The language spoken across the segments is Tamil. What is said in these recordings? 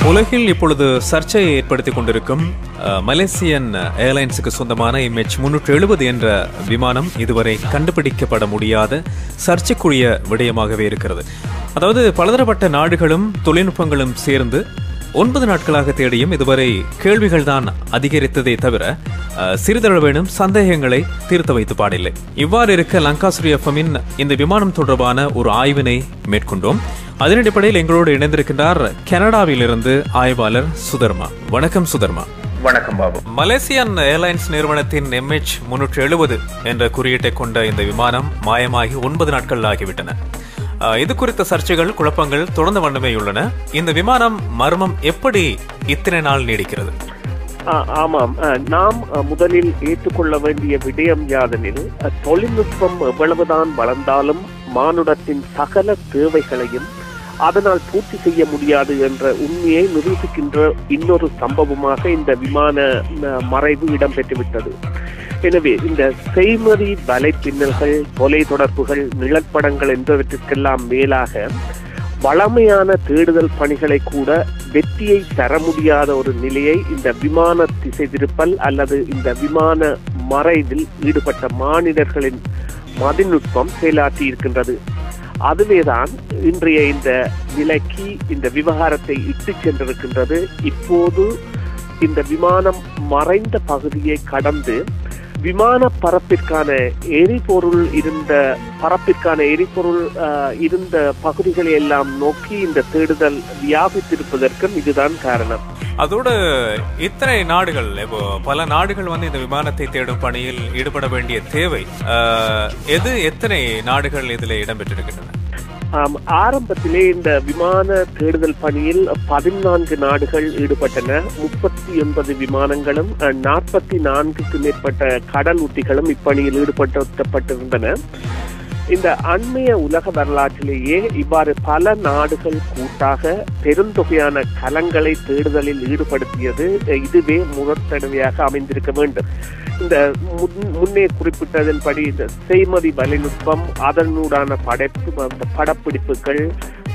உலகில் இப்பொழுது சர்ச்சையை ஏற்படுத்திக் கொண்டிருக்கும் மலேசியன் ஏர்லைன்ஸுக்கு சொந்தமான MH370 என்ற விமானம் இதுவரை கண்டுபிடிக்கப்பட முடியாத சர்ச்சைக்குரிய விடயமாகவே இருக்கிறது. அதாவது பலதரப்பட்ட நாடுகளும் தொழில்நுட்பங்களும் சேர்ந்து 9 நாட்களாக தேடியும் இதுவரை கேள்விகள் தான் அதிகரித்ததே தவிர சிறிதளவேனும் சந்தேகங்களை தீர்த்து வைத்து பாடில்லை. இவ்வாறு இருக்க லங்காஸ்ரீ எஃப்எம்மின் இந்த விமானம் தொடர்பான ஒரு ஆய்வினை மேற்கொண்டோம். அதன் அடிப்படையில் எங்களோடு இணைந்திருக்கின்றார் கனடாவிலிருந்து ஆய்வாளர் சுதர்மா. வணக்கம் சுதர்மா. வணக்கம் பாபு. மலேசியன் ஏர்லைன்ஸ் நிறுவனத்தின் MH370 என்ற குறியீட்டை கொண்ட இந்த விமானம் மாயமாகி 9 நாட்கள் ஆகிவிட்டன. இது குறித்த சர்ச்சைகள், குழப்பங்கள் தொடர்ந்த வண்ணமே உள்ளன. இந்த விமானம் மர்மம் எப்படி இத்தனை நாள் நீடிக்கிறது? ஆமாம், நாம் முதலில் ஏற்றுக்கொள்ள வேண்டிய விடயம் யாதெனில், தொழில்நுட்பம் எவ்வளவுதான் வளர்ந்தாலும் மானுடத்தின் சகல தேவைகளையும் அதனால் பூர்த்தி செய்ய முடியாது என்ற உண்மையை நிரூபிக்கின்ற இன்னொரு சம்பவமாக இந்த விமான மறைவு இடம்பெற்றுவிட்டது. எனவே இந்த செய்மதி வலைப்பின்னல்கள், தொலை தொடர்புகள், நிழற்படங்கள் என்பவற்றிற்கெல்லாம் மேலாக வளமையான தேடுதல் பணிகளை கூட வெற்றியை தர முடியாத ஒரு நிலையை இந்த விமான திசை திருப்பல் அல்லது இந்த விமான மறைவில் ஈடுபட்ட மானிடர்களின் மதிநுட்பம் செயலாற்றி இருக்கின்றது. அதுவேதான் இன்றைய இந்த நிலைக்கு இந்த விவகாரத்தை இட்டு சென்றிருக்கின்றது. இப்போது இந்த விமானம் மறைந்த பகுதியை கடந்து விமான பரப்பிற்கான எரிபொருள் இருந்த பகுதிகளை எல்லாம் நோக்கி இந்த தேடுதல் வியாபித்திருப்பதற்கும் இதுதான் காரணம். அதோடு இத்தனை நாடுகள், இப்போ பல நாடுகள் இந்த விமானத்தை தேடும் பணியில் ஈடுபட வேண்டிய தேவை எத்தனை நாடுகள் இதில் இடம்பெற்றிருக்கின்றன? ஆரம்பத்திலே இந்த விமான தேடுதல் பணியில் 14 நாடுகள் ஈடுபட்டன. 39 விமானங்களும் 44க்கு மேற்பட்ட கடல் உத்திகளும் இப்பணியில் ஈடுபடுத்தப்பட்டிருந்தன. இந்த அண்மைய உலக வரலாற்றிலேயே இவ்வாறு பல நாடுகள் கூட்டாக பெருந்தொகையான கலங்களை தேடுதலில் ஈடுபடுத்தியது இதுவே முதற் தடவையாக அமைந்திருக்க வேண்டும். இந்த முன்னே குறிப்பிட்டதன்படி இந்த செய்மதி வலைநுட்பம், அதனூடான படப்பிடிப்புகள்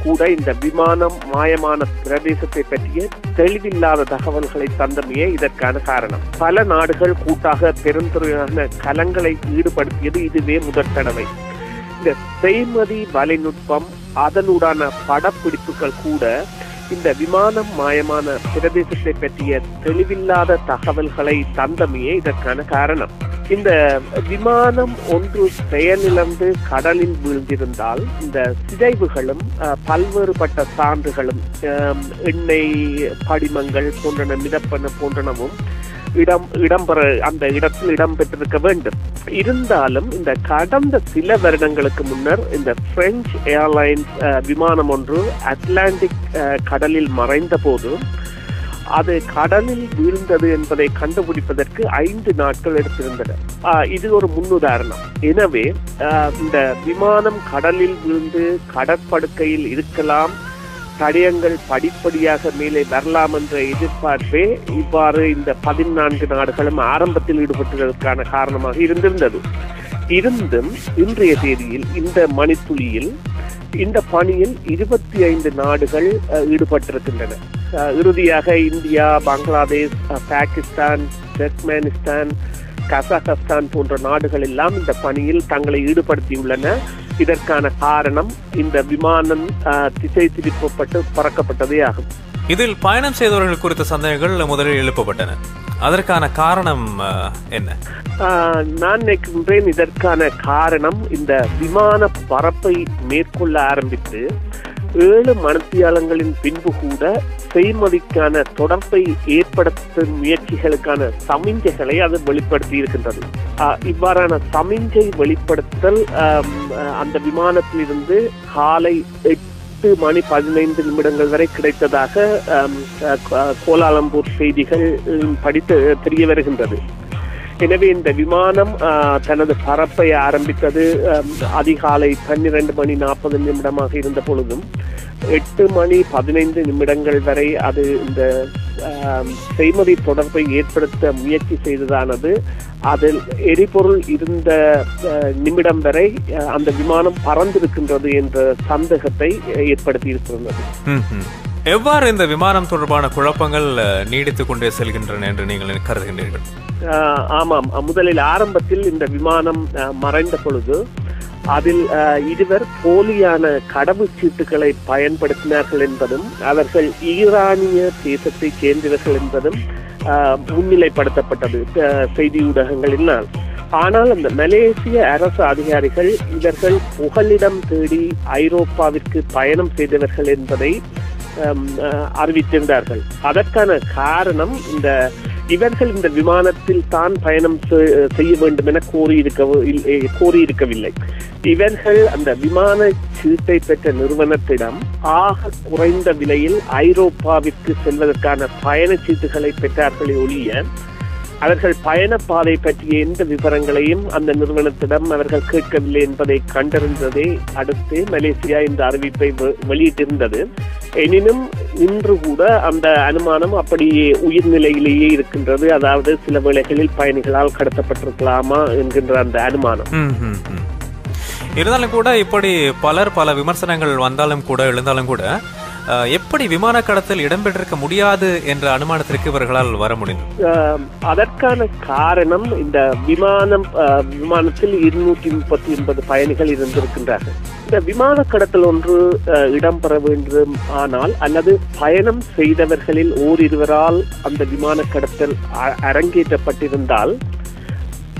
கூட இந்த விமானம் மாயமான பிரதேசத்தை பற்றிய தெளிவில்லாத தகவல்களை தந்தமையே இதற்கான காரணம். பல நாடுகள் கூட்டாக பெருந்தொகையான கலங்களை ஈடுபடுத்தியது இதுவே முதற் தடவை. இந்த செய்மதி வலைநுட்பம், அதனூடான படப்பிடிப்புகள் கூட இந்த விமானம் மாயமான பிரதேசத்தை பற்றிய தெளிவில்லாத தகவல்களை தந்தமையே இதற்கான காரணம். இந்த விமானம் ஒன்று செயலிழந்து கடலில் வீழ்ந்திருந்தால் இந்த சிதைவுகளும் பல்வேறுபட்ட சான்றுகளும், எண்ணெய் படிமங்கள் போன்றன, மிதப்பன போன்றனவும் அந்த இடத்தில் இடம்பெற்றிருக்க வேண்டும். இருந்தாலும் இந்த கடந்த சில வருடங்களுக்கு முன்னர் இந்த பிரெஞ்சு ஏர்லைன்ஸ் விமானம் ஒன்று அட்லாண்டிக் கடலில் மறைந்த போது அது கடலில் வீழ்ந்தது என்பதை கண்டுபிடிப்பதற்கு 5 நாட்கள் எடுத்திருந்தன. இது ஒரு முன்னுதாரணம். எனவே இந்த விமானம் கடலில் வீழ்ந்து கடற்படுக்கையில் இருக்கலாம், தடயங்கள் படிப்படியாக மேலே வரலாம் என்ற எதிர்பார்ப்பே இவ்வாறு இந்த 14 நாடுகளும் ஆரம்பத்தில் ஈடுபட்டதற்கான காரணமாக இருந்திருந்தது. இருந்தும் இன்றைய தேதியில் இந்த மணித்துளியில் இந்த பணியில் 25 நாடுகள் ஈடுபட்டிருக்கின்றன. இறுதியாக India, Bangladesh, Pakistan, Turkmenistan, Kazakhstan போன்ற நாடுகள் எல்லாம் இந்த பணியில் தங்களை ஈடுபடுத்தியுள்ளன. இதற்கான காரணம் இந்த விமானம் திசை திருப்பப்பட்டு பறக்கப்பட்டதே ஆகும். இதில் பயணம் செய்தவர்கள் குறித்த சந்தேகங்கள் முதலில் எழுப்பப்பட்டன. அதற்கான காரணம் என்ன? நான் நினைக்கின்றேன் இதற்கான காரணம் இந்த விமான பறப்பை மேற்கொள்ள ஆரம்பித்து 7 மணித்தியாலங்களின் பின்பு கூட செய்மதிக்கான தொடர்பை ஏற்படுத்தும் முயற்சிகளுக்கான சமிஞ்சைகளை அது வெளிப்படுத்தி இருக்கின்றது. இவ்வாறான சமிஞ்சை வெளிப்படுத்தல் அந்த விமானத்திலிருந்து காலை 8:15 வரை கிடைத்ததாக கோலாலம்பூர் செய்திகள் படித்து தெரிய வருகின்றது. எனவே இந்த விமானம் தனது பறப்பை ஆரம்பித்தது அதிகாலை 12:40 இருந்த பொழுதும் 8:15 வரை அது இந்த செய்மதி தொடர்பை ஏற்படுத்த முயற்சி செய்ததானது அதில் எரிபொருள் இருந்த நிமிடம் வரை அந்த விமானம் பறந்திருக்கின்றது என்ற சந்தேகத்தை ஏற்படுத்தி இருக்கிறது. எவ்வாறு இந்த விமானம் தொடர்பான குழப்பங்கள் நீடித்துக் கொண்டே செல்கின்றன என்று நீங்கள் கருதுகின்றீர்கள்? ஆமாம், முதலில் ஆரம்பத்தில் இந்த விமானம் மறைந்த பொழுது அதில் இருவர் போலியான கடவுச்சீட்டுகளை பயன்படுத்தினார்கள் என்பதும் அவர்கள் ஈரானிய தேசத்தை சேர்ந்தவர்கள் என்பதும் முன்னிலைப்படுத்தப்பட்டது செய்தி ஊடகங்களினால். ஆனால் அந்த மலேசிய அரசு அதிகாரிகள் இவர்கள் புகலிடம் தேடி ஐரோப்பாவிற்கு பயணம் செய்தவர்கள் என்பதை அறிவித்திருந்தார்கள். அதற்கான காரணம் இவர்கள் இந்த விமானத்தில் தான் பயணம் செய்ய வேண்டும் என கோரியிருக்கவில்லை. இவர்கள் அந்த விமான சீட்டை பெற்ற நிறுவனத்திடம் ஆக குறைந்த விலையில் ஐரோப்பாவிற்கு செல்வதற்கான பயண சீட்டுகளை பெற்றார்களே ஒழிய அவர்கள் பயணப்பாதை பற்றிய எந்த விவரங்களையும் அந்த நிறுவனத்திடம் அவர்கள் கேட்கவில்லை என்பதை கண்டறிந்ததை அடுத்து மலேசியா இந்த அறிவிப்பை வெளியிட்டிருந்தது. எனினும் இன்று கூட அந்த அனுமானம் அப்படியே உயிர்நிலையிலேயே இருக்கின்றது. அதாவது சில வேளைகளில் பயணிகளால் கடத்தப்பட்டிருக்கலாமா என்கின்ற அந்த அனுமானம். இருந்தாலும் கூட இப்படி பல விமர்சனங்கள் வந்தாலும் கூட எழுந்தாலும் கூட எப்படி விமான கடத்தல் இடம்பெற்றிருக்க முடியாது என்ற அனுமானத்திற்கு இவர்களால் வர முடியும்? அதற்கான காரணம் இந்த விமானத்தில் 239 பயணிகள் இருந்திருக்கின்றார்கள். இந்த விமான கடத்தல் ஒன்று இடம்பெற வேண்டும் ஆனால் அல்லது பயணம் செய்தவர்களில் ஓரிருவரால் அந்த விமான கடத்தல் அரங்கேற்றப்பட்டிருந்தால்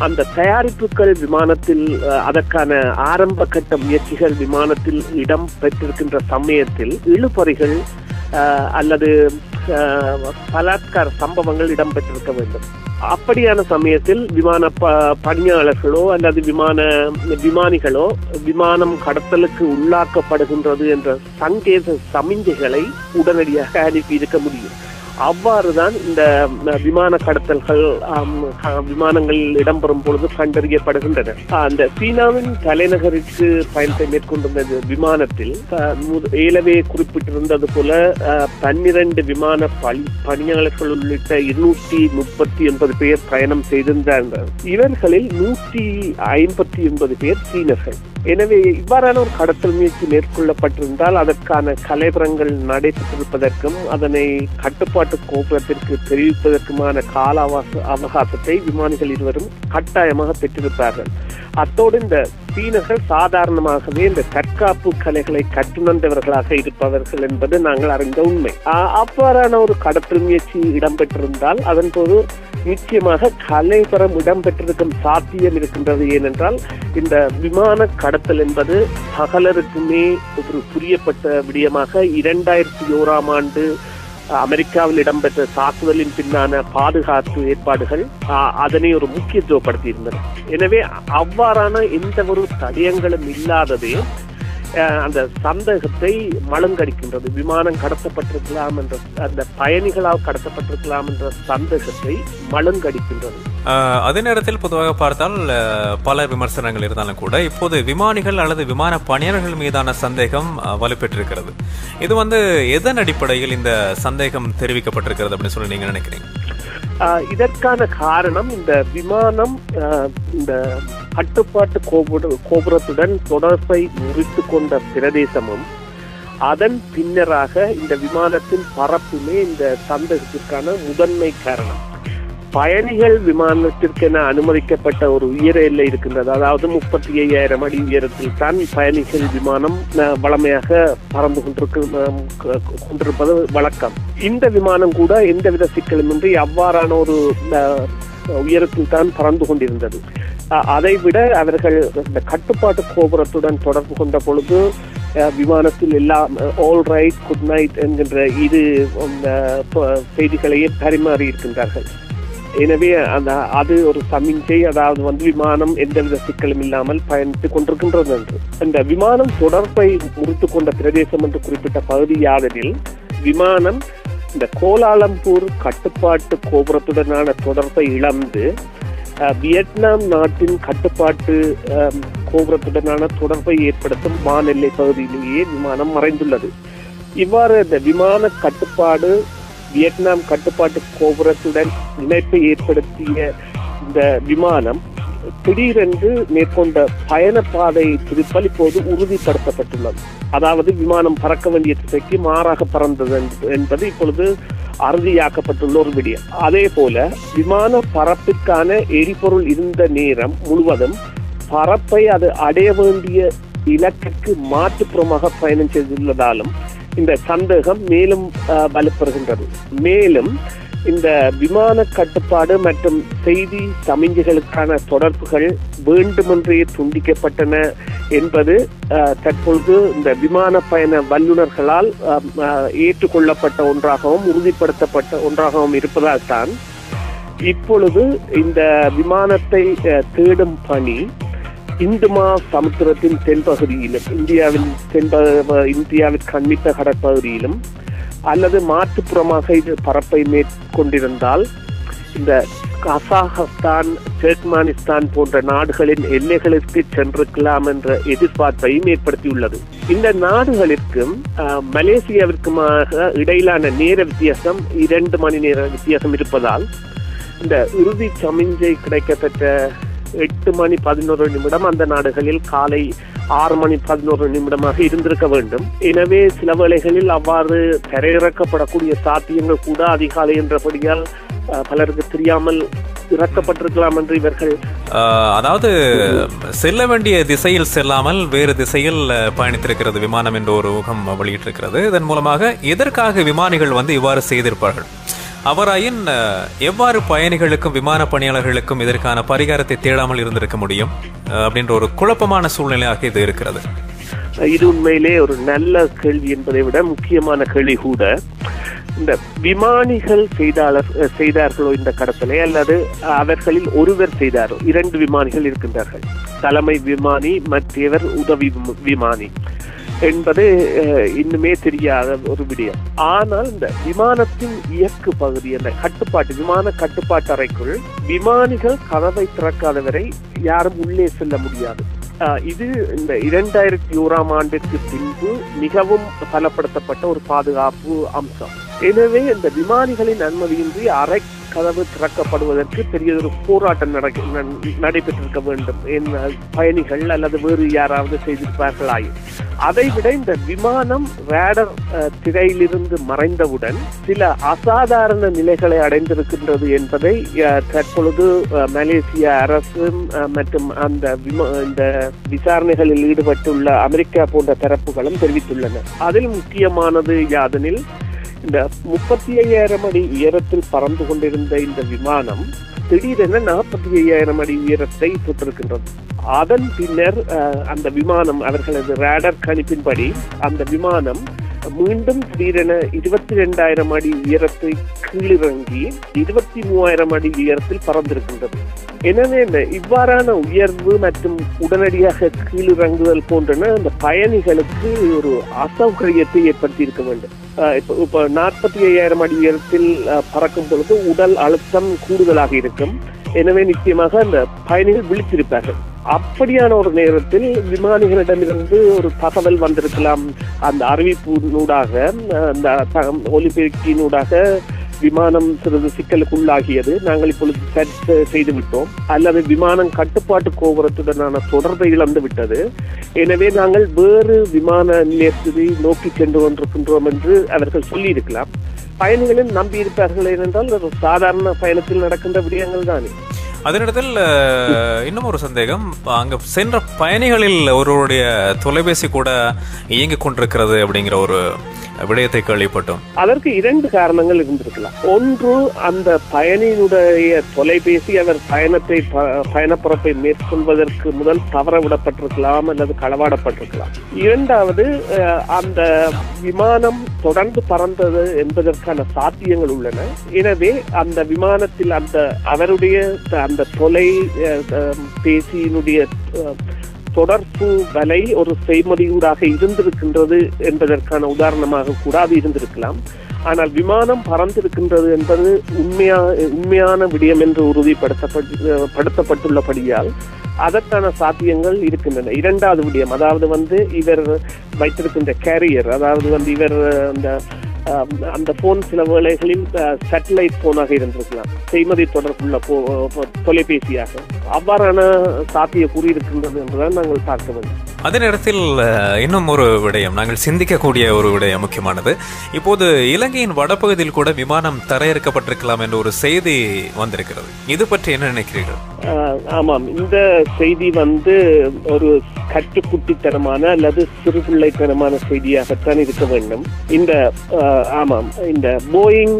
அந்த தயாரிப்புகள் விமானத்தில் அதற்கான ஆரம்ப கட்ட முயற்சிகள் விமானத்தில் இடம் பெற்றிருக்கின்ற சமயத்தில் இழுபறிகள் அல்லது பலாத்கார சம்பவங்கள் இடம்பெற்றிருக்க வேண்டும். அப்படியான சமயத்தில் விமான பணியாளர்களோ அல்லது விமானிகளோ விமானம் கடத்தலுக்கு உள்ளாக்கப்படுகின்றது என்ற சங்கேத சமிஞ்சைகளை உடனடியாக அனுப்பி இருக்க முடியும். அவ்வாறுதான் இந்த விமான கடத்தல்கள் விமானங்களில் இடம்பெறும் பொழுது கண்டறியப்படுகின்றன. அந்த சீனாவின் தலைநகருக்கு பயணத்தை மேற்கொண்டிருந்த விமானத்தில் ஏலவே குறிப்பிட்டிருந்தது போல 12 விமான பணியாளர்கள் உள்ளிட்ட 239 பேர் பயணம் செய்திருந்தார்கள். இவர்களில் 159 பேர் சீனர்கள். எனவே இவ்வாறான ஒரு கடத்தல் முயற்சி மேற்கொள்ளப்பட்டிருந்தால் அதற்கான கலைபுரங்கள் நடைபெற்றிருப்பதற்கும் அதனை கட்டுப்பாட்டு கோபுரத்திற்கு தெரிவிப்பதற்குமான கால அவகாசத்தை விமானிகள் இருவரும் கட்டாயமாக பெற்றிருப்பார்கள். அத்தோடு இந்த சீனர்கள் சாதாரணமாகவே இந்த தற்காப்பு கலைகளை கற்றுணர்ந்தவர்களாக இருப்பவர்கள் என்பது நாங்கள் அறிந்த உண்மை. அவ்வாறான ஒரு கடத்தல் முயற்சி இடம்பெற்றிருந்தால் அதன் போது நிச்சயமாக கலைபுரம் இடம்பெற்றிருக்கும் சாத்தியம் இருக்கின்றது. ஏனென்றால் இந்த விமான கடத்தல் என்பது சகலருக்குமே ஒரு புரியப்பட்ட விடயமாக 2001ஆம் ஆண்டு அமெரிக்காவில் இடம்பெற்ற தாக்குதலின் பின்னான பாதுகாப்பு ஏற்பாடுகள் அதனை ஒரு முக்கியத்துவப்படுத்தி இருந்தன. எனவே அவ்வாறான எந்த ஒரு தடயங்களும் இல்லாததே அந்த சந்தேகத்தை மழுங்கடிக்கின்றது. விமானம் கடத்தப்பட்டிருக்கலாம் என்ற அந்த பயணிகளால் கடத்தப்பட்டிருக்கலாம் என்ற சந்தேகத்தை மழுங்கடிக்கின்றது. அதே நேரத்தில் பொதுவாக பார்த்தால் பல விமர்சனங்கள் இருந்தாலும் கூட இப்போது விமானிகள் அல்லது விமான பணியாளர்கள் மீதான சந்தேகம் வலுப்பெற்றிருக்கிறது. இது எதன் அடிப்படையில் இந்த சந்தேகம் தெரிவிக்கப்பட்டிருக்கிறது அப்படின்னு சொல்லி நீங்க நினைக்கிறீங்க? இதற்கான காரணம் இந்த விமானம் இந்த கட்டுப்பாட்டு கோபுரத்துடன் தொடர்பை முறித்து கொண்ட பிரதேசமும் அதன் பின்னராக இந்த விமானத்தின் பறப்புமே இந்த சந்தேகத்திற்கான முதன்மை காரணம். பயணிகள் விமானத்திற்கென அனுமதிக்கப்பட்ட ஒரு உயர எல்லை இருக்கின்றது. அதாவது 35,000 அடி உயரத்தில் தான் பயணிகள் விமானம் வளமையாக பறந்து கொண்டிருப்பது வழக்கம். இந்த விமானம் கூட எந்தவித சிக்கலுமின்றி அவ்வாறான ஒரு உயரத்தில் தான் பறந்து கொண்டிருந்தது. அதைவிட அவர்கள் இந்த கட்டுப்பாட்டு கோபுரத்துடன் தொடர்பு கொண்ட பொழுது விமானத்தில் எல்லாம் ஆல் ரைட் குட் நைட் என்கின்ற இரு செய்திகளையே பரிமாறி இருக்கின்றார்கள். எனவே அது ஒரு சமிஞ்சை, அதாவது விமானம் எந்தவித சிக்கலும் இல்லாமல் பயணித்துக் கொண்டிருக்கின்றது என்று. இந்த விமானம் தொடர்பை முறித்துக் கொண்ட பிரதேசம் என்று குறிப்பிட்ட பகுதி யாதெனில் விமானம் இந்த கோலாலம்பூர் கட்டுப்பாட்டு கோபுரத்துடனான தொடர்பை இழந்து வியட்நாம் நாட்டின் கட்டுப்பாட்டு கோபுரத்துடனான தொடர்பை ஏற்படுத்தும் வானெல்லை பகுதியிலேயே விமானம் மறைந்துள்ளது. இவ்வாறு இந்த விமான கட்டுப்பாடு வியட்நாம் கட்டுப்பாட்டு கோபுரத்துடன் இணைப்பை ஏற்படுத்திய இந்த விமானம் திடீரென்று மேற்கொண்ட பயணப்பாதை திருப்பல் இப்போது உறுதிப்படுத்தப்பட்டுள்ளது. அதாவது விமானம் பறக்க வேண்டிய திசைக்கு மாறாக பறந்தது என்பது இப்பொழுது அறுதியாக்கப்பட்டுள்ள ஒரு விடயம். அதே போல விமான பறப்பிற்கான எரிபொருள் இருந்த நேரம் முழுவதும் பறப்பை அது அடைய வேண்டிய இலக்கிற்கு மாற்றுப்புறமாக பயணம் செய்துள்ளதாலும் இந்த சந்தேகம் மேலும் வலுப்பெறுகின்றது. மேலும் இந்த விமான கட்டுப்பாடு மற்றும் செய்தி சமிஞ்சைகளுக்கான தொடர்புகள் வேண்டுமென்றே துண்டிக்கப்பட்டன என்பது தற்பொழுது இந்த விமான பயண வல்லுநர்களால் ஏற்றுக்கொள்ளப்பட்ட ஒன்றாகவும் உறுதிப்படுத்தப்பட்ட ஒன்றாகவும் இருப்பதால் தான் இப்பொழுது இந்த விமானத்தை தேடும் பணி இந்துமா சமுத்திரத்தின் தென்பகுதியிலும் இந்தியாவிற்கு அண்மித்த கடற்பகுதியிலும் அல்லது மாற்றுப்புறமாக இது பறப்பை மேற்கொண்டிருந்தால் இந்த கசாகஸ்தான், துர்க்மெனிஸ்தான் போன்ற நாடுகளின் எல்லைகளுக்கு சென்றிருக்கலாம் என்ற எதிர்பார்ப்பையும் ஏற்படுத்தியுள்ளது. இந்த நாடுகளுக்கும் மலேசியாவிற்குமாக இடையிலான நேர வித்தியாசம் 2 மணி நேர வித்தியாசம் இருப்பதால் இந்த இறுதி சமிஞ்சை கிடைக்கப்பெற்ற 8 மணி 11 நிமிடம் அந்த நாடுகளில் காலை 6 மணி 11 நிமிடமாக இருந்திருக்க வேண்டும். எனவே சில வேளைகளில் அவ்வாறு தரையிறக்கப்படக்கூடிய சாத்தியங்கள் கூட அதிகாலை என்றபடியால் பலருக்கு தெரியாமல் இறக்கப்பட்டிருக்கலாம் என்று இவர்கள் அதாவது செல்ல வேண்டிய திசையில் செல்லாமல் வேறு திசையில் பயணித்திருக்கிறது விமானம் என்ற ஒரு ஊகம் வெளியிட்டிருக்கிறது. இதன் மூலமாக எதற்காக விமானிகள் இவ்வாறு செய்திருப்பார்கள்? அவராயின் எவ்வாறு பயணிகளுக்கும் விமான பணியாளர்களுக்கும் இதற்கான பரிகாரத்தை தேடாமல் இருந்திருக்க முடியும் அப்படின்ற ஒரு குழப்பமான சூழ்நிலையாக இது இருக்கிறது. இது உண்மையிலே ஒரு நல்ல கேள்வி என்பதை விட முக்கியமான கேள்வி கூட. இந்த விமானிகள் செய்தார்களோ இந்த கடத்தலை, அல்லது அவர்களில் ஒருவர் செய்தாரோ? 2 விமானிகள் இருக்கின்றார்கள், தலைமை விமானி மற்றவர் உதவி விமானி என்பது இன்னுமே தெரியாத ஒரு விடயம். ஆனால் இந்த விமானத்தின் இயக்கு பகுதி, அந்த விமான கட்டுப்பாட்டு அறைக்குள் விமானிகள் கதவை திறக்காதவரை யாரும் உள்ளே செல்ல முடியாது. இது இந்த 2001ஆம் ஆண்டிற்கு பின்பு மிகவும் பலப்படுத்தப்பட்ட ஒரு பாதுகாப்பு அம்சம். எனவே இந்த விமானிகளின் அனுமதியின்றி அறை கதவு திறக்கப்படுவதற்கு பெரியதொரு போராட்டம் நடைபெற்றிருக்க வேண்டும் பயணிகள் அல்லது வேறு யாராவது செய்திருப்பார்களாயும். அதைவிட இந்த விமானம் ரேடர் திரையிலிருந்து மறைந்தவுடன் சில அசாதாரண நிலைகளை அடைந்திருக்கின்றது என்பதை தற்பொழுது மலேசிய அரசு மற்றும் இந்த விசாரணைகளில் ஈடுபட்டுள்ள அமெரிக்கா போன்ற தரப்புகளும் தெரிவித்துள்ளன. அதில் முக்கியமானது யாதெனில், இந்த 35,000 அடி உயரத்தில் பறந்து கொண்டிருந்த இந்த விமானம் திடீரென 45,000 அடி உயரத்தை தொட்டிருக்கின்றது. அதன் பின்னர் அந்த விமானம், அவர்களது ரேடர் கணிப்பின்படி அந்த விமானம் மீண்டும் திடீரென 22,000 அடி உயரத்தை கீழிறங்கி 23,000 அடி உயரத்தில் பறந்திருக்கின்றது. எனவே இந்த இவ்வாறான உயர்வு மற்றும் உடனடியாக கீழிறங்குதல் போன்றன அந்த பயணிகளுக்கு ஒரு அசௌகரியத்தை ஏற்படுத்தி இருக்க வேண்டும். இப்ப 45,000 அடி உயரத்தில் பறக்கும் பொழுது உடல் அழுத்தம் கூடுதலாக இருக்கும். எனவே நிச்சயமாக அந்த பயணிகள் விழித்திருப்பார்கள். அப்படியான ஒரு நேரத்தில் விமானிகளிடமிருந்து ஒரு தகவல் வந்திருக்கலாம். அந்த அறிவிப்பினூடாக, அந்த ஒலிபெருக்கினூடாக விமானம் சிறிது சிக்கலுக்குள்ளாகியது, நாங்கள் இப்பொழுது சர்ச் செய்து விட்டோம், அல்லது விமானம் கட்டுப்பாட்டு கோபுரத்துடனான தொடர்பை இழந்து விட்டது, எனவே நாங்கள் வேறு விமான நிலையத்தை நோக்கி சென்று கொண்டிருக்கின்றோம் என்று அவர்கள் சொல்லி இருக்கலாம். பயணிகளும் நம்பி இருப்பார்கள். ஏனென்றால் ஒரு சாதாரண பயணத்தில் நடக்கின்ற விடயங்கள் தானே. அதனிடத்தில் இன்னும் ஒரு சந்தேகம், அங்க சென்ற பயணிகளில் ஒருவருடைய தொலைபேசி கூட இயங்கிக் கொண்டிருக்கிறது அப்படிங்கிற ஒரு விடயத்தை கேள்விப்பட்டோம். அதற்கு 2 காரணங்கள் இருந்திருக்கலாம். ஒன்று, அந்த பயணியினுடைய தொலைபேசி அவர் பயணப்புறப்பை மேற்கொள்வதற்கு முதல் தவற விடப்பட்டிருக்கலாம் அல்லது களவாடப்பட்டிருக்கலாம். 2வது, அந்த விமானம் தொடர்ந்து பறந்தது என்பதற்கான சாத்தியங்கள் உள்ளன. எனவே அந்த விமானத்தில் அவருடைய அந்த தொலைபேசியினுடைய தொடர்பு வலை ஒரு செய்மதியூடாக இருந்திருக்கின்றது என்பதற்கான உதாரணமாக கூட அது இருந்திருக்கலாம். ஆனால் விமானம் பறந்திருக்கின்றது என்பது உண்மையான விடயம் என்று உறுதிப்படுத்தப்பட்டுள்ளபடியால் அதற்கான சாத்தியங்கள் இருக்கின்றன. 2வது விடயம், அதாவது இவர் வைத்திருக்கின்ற கேரியர், அதாவது இவர் அந்த அந்த போன் சில வேளைகளில் சேட்டலைட் போனாக இருந்திருக்கலாம், செய்மதி தொடர்புள்ள தொலைபேசியாக. அவ்வாறான சாத்திய கூறியிருக்கின்றது என்றுதான் நாங்கள் பார்க்க வேண்டும். அதே நேரத்தில் இன்னும் ஒரு விடயம், நாங்கள் சிந்திக்கக்கூடிய ஒரு விடயம் முக்கியமானது. இப்போது இலங்கையின் வடபகுதியில் கூட விமானம் தரையிறக்கப்பட்டிருக்கலாம் என்ற ஒரு செய்தி வந்திருக்கிறது. இது பற்றி என்ன நினைக்கிறீர்கள்? ஆமாம், இந்த செய்தி ஒரு கட்டுக்குட்டித்தனமான அல்லது சிறுபிள்ளைத்தனமான செய்தியாகத்தான் இருக்க வேண்டும். இந்த போயிங்